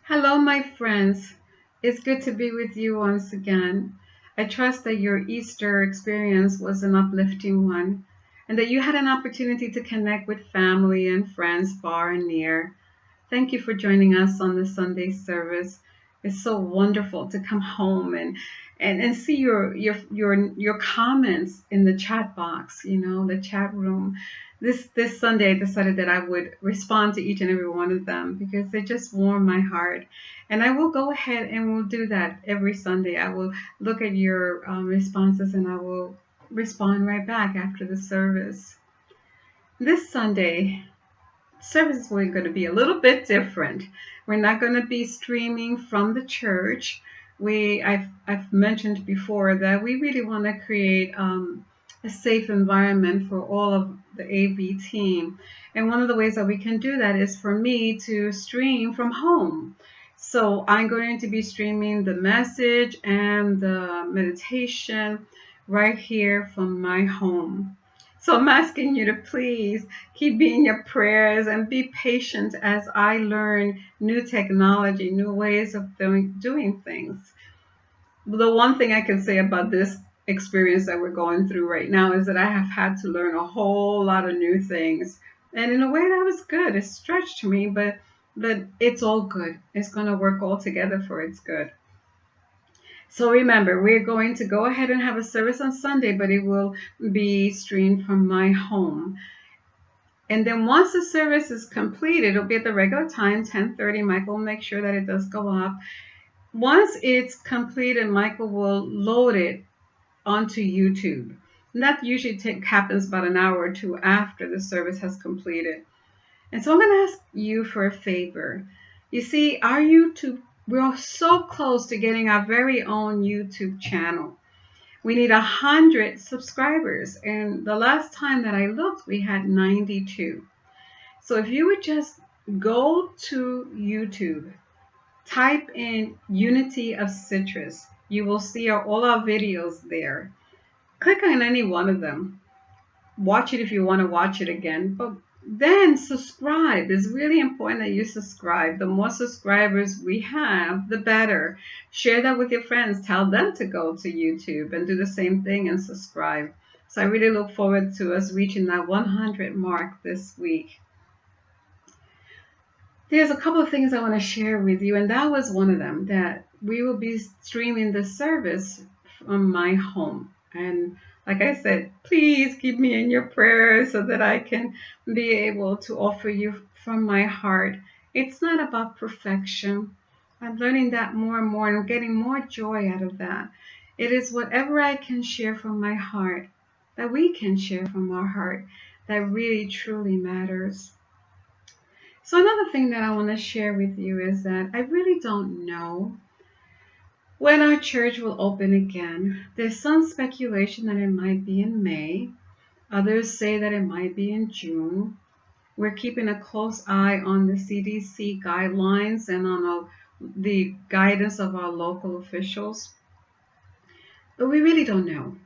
Hello, my friends. It's good to be with you once again. I trust that your Easter experience was an uplifting one and that you had an opportunity to connect with family and friends far and near. Thank you for joining us on the Sunday service. It's so wonderful to come home and see your comments in the chat box, the chat room. This Sunday I decided that I would respond to each and every one of them because they just warm my heart. And I will go ahead and will do that every Sunday. I will look at your responses and I will respond right back after the service. This Sunday, service is going to be a little bit different. We're not going to be streaming from the church. I've mentioned before that we really want to create a safe environment for all of the AV team. And one of the ways that we can do that is for me to stream from home. So I'm going to be streaming the message and the meditation right here from my home. So I'm asking you to please keep me in your prayers and be patient as I learn new technology, new ways of doing things. The one thing I can say about this experience that we're going through right now is that I have had to learn a whole lot of new things. And in a way that was good. It stretched me, but it's all good. It's going to work all together for its good. So remember, we're going to go ahead and have a service on Sunday, but it will be streamed from my home. And then once the service is complete, it'll be at the regular time, 10:30. Michael will make sure that it does go up. Once it's completed, Michael will load it onto YouTube. And that usually happens about an hour or two after the service has completed. And so I'm going to ask you for a favor. You see, our YouTube, we're so close to getting our very own YouTube channel. We need 100 subscribers. And the last time that I looked, we had 92. So if you would just go to YouTube, type in Unity of Citrus, you will see all our videos there. Click on any one of them. Watch it if you want to watch it again, but then subscribe. It's really important that you subscribe. The more subscribers we have, the better. Share that with your friends. Tell them to go to YouTube and do the same thing and subscribe. So I really look forward to us reaching that 100 mark this week. There's a couple of things I want to share with you, and that was one of them, that we will be streaming the service from my home. And like I said, please keep me in your prayers so that I can be able to offer you from my heart. It's not about perfection. I'm learning that more and more, and I'm getting more joy out of that. It is whatever I can share from my heart, that we can share from our heart, that really truly matters. So another thing that I want to share with you is that I really don't know when our church will open again. There's some speculation that it might be in May. Others say that it might be in June. We're keeping a close eye on the CDC guidelines and on the guidance of our local officials. But we really don't know.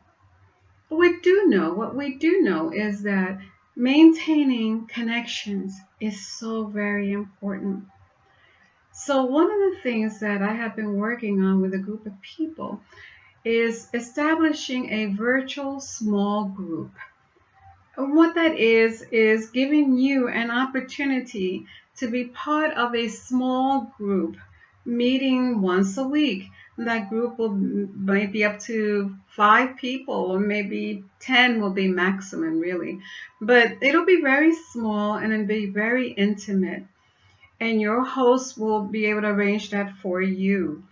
But what we do know is that maintaining connections is so very important. So one of the things that I have been working on with a group of people is establishing a virtual small group. And what that is giving you an opportunity to be part of a small group meeting once a week. That group might be up to 5 people, or maybe 10 will be maximum, really. But it'll be very small and it'll be very intimate. And your host will be able to arrange that for you.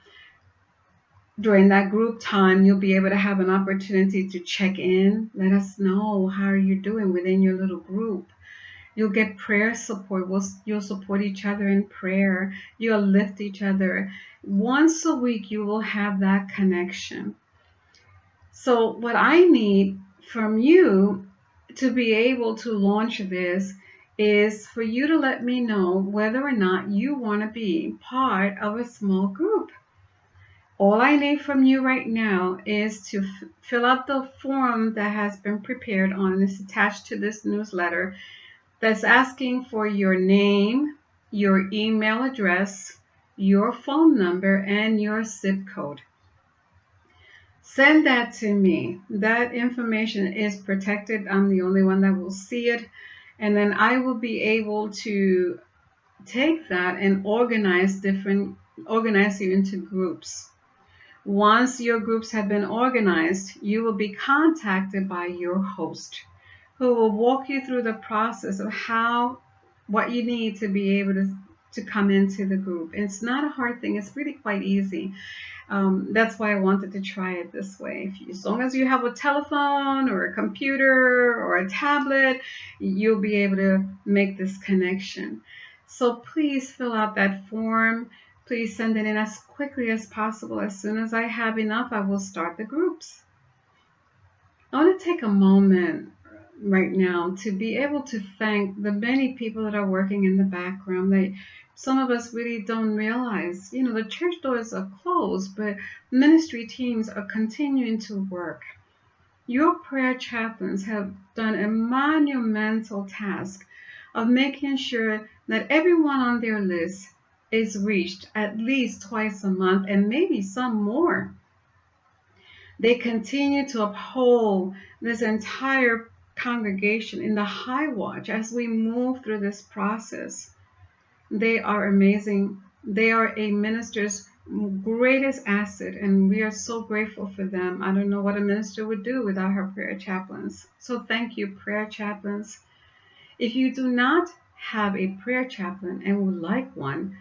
During that group time, you'll be able to have an opportunity to check in. Let us know how are you doing within your little group. You'll get prayer support. You'll support each other in prayer. You'll lift each other. Once a week, you will have that connection. So what I need from you to be able to launch this is for you to let me know whether or not you want to be part of a small group. All I need from you right now is to fill out the form that has been prepared on this attached to this newsletter that's asking for your name, your email address, your phone number, and your zip code. Send that to me. That information is protected. I'm the only one that will see it. And then I will be able to take that and organize you into groups. Once your groups have been organized, you will be contacted by your host, who will walk you through the process of what you need to be able to come into the group. It's not a hard thing. It's really quite easy. That's why I wanted to try it this way. As long as you have a telephone or a computer or a tablet, you'll be able to make this connection. So please fill out that form. Please send it in as quickly as possible. As soon as I have enough, I will start the groups. I want to take a moment right now to be able to thank the many people that are working in the background. Some of us really don't realize, the church doors are closed, but ministry teams are continuing to work. Your prayer chaplains have done a monumental task of making sure that everyone on their list is reached at least twice a month and maybe some more. They continue to uphold this entire congregation in the high watch as we move through this process. They are amazing. They are a minister's greatest asset, and we are so grateful for them. I don't know what a minister would do without her prayer chaplains. So thank you, prayer chaplains. If you do not have a prayer chaplain and would like one,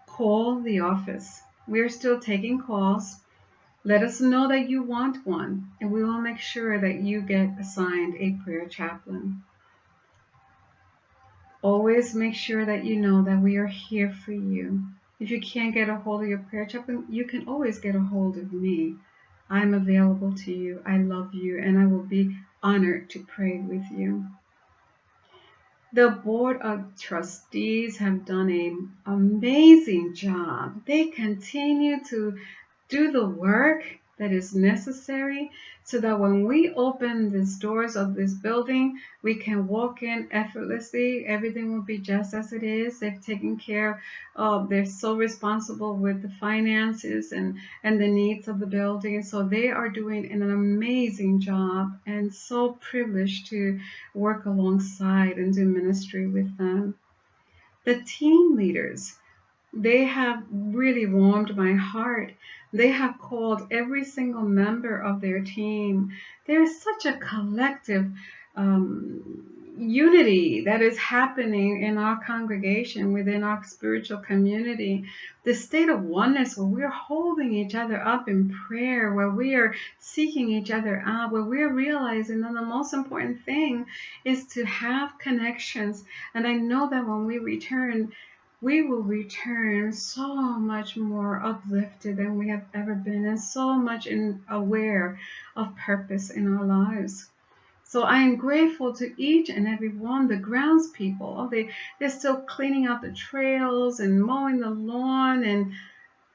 call the office. We're still taking calls. Let us know that you want one, and we will make sure that you get assigned a prayer chaplain. Always make sure that you know that we are here for you. If you can't get a hold of your prayer chaplain, you can always get a hold of me. I'm available to you. I love you, and I will be honored to pray with you. The Board of Trustees have done an amazing job. They continue to do the work that is necessary so that when we open these doors of this building, we can walk in effortlessly. Everything will be just as it is. They've taken care of, they're so responsible with the finances and the needs of the building. So they are doing an amazing job, and so privileged to work alongside and do ministry with them. The team leaders, they have really warmed my heart. They have called every single member of their team. There's such a collective unity that is happening in our congregation, within our spiritual community. The state of oneness where we're holding each other up in prayer, where we are seeking each other out, where we're realizing that the most important thing is to have connections. And I know that when we return, we will return so much more uplifted than we have ever been, and so much aware of purpose in our lives. So I am grateful to each and every one, the grounds people. They're still cleaning out the trails and mowing the lawn, and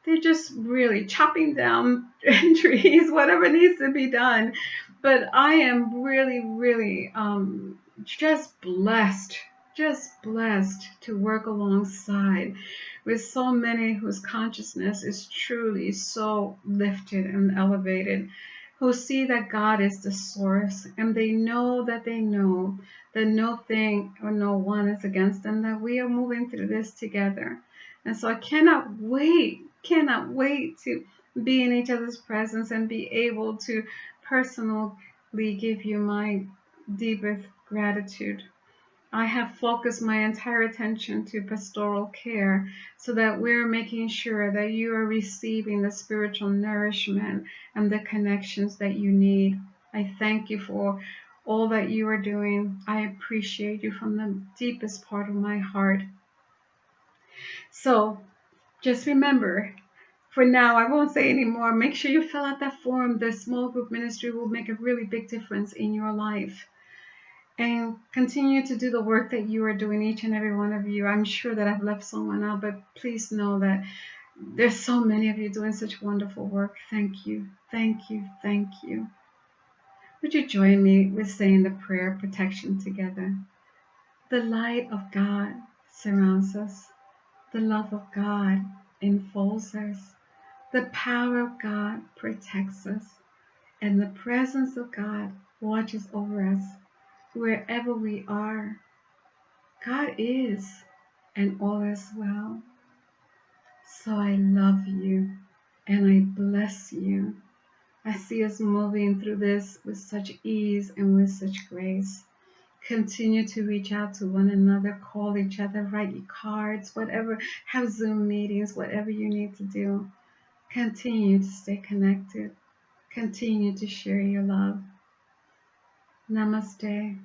they're just really chopping down trees, whatever needs to be done. But I am really, really just blessed to work alongside with so many whose consciousness is truly so lifted and elevated, who see that God is the source, and they know that no thing or no one is against them, that we are moving through this together. And so I cannot wait to be in each other's presence and be able to personally give you my deepest gratitude. I have focused my entire attention to pastoral care so that we're making sure that you are receiving the spiritual nourishment and the connections that you need. I thank you for all that you are doing. I appreciate you from the deepest part of my heart. So just remember, for now, I won't say anymore. Make sure you fill out that form. The small group ministry will make a really big difference in your life. And continue to do the work that you are doing, each and every one of you. I'm sure that I've left someone out, but please know that there's so many of you doing such wonderful work. Thank you, thank you, thank you. Would you join me with saying the prayer of protection together? The light of God surrounds us. The love of God enfolds us. The power of God protects us, and the presence of God watches over us wherever we are. God is, and all is well. So I love you, and I bless you. I see us moving through this with such ease and with such grace. Continue to reach out to one another, call each other, write you cards, whatever, have Zoom meetings, whatever you need to do. Continue to stay connected. Continue to share your love. Namaste.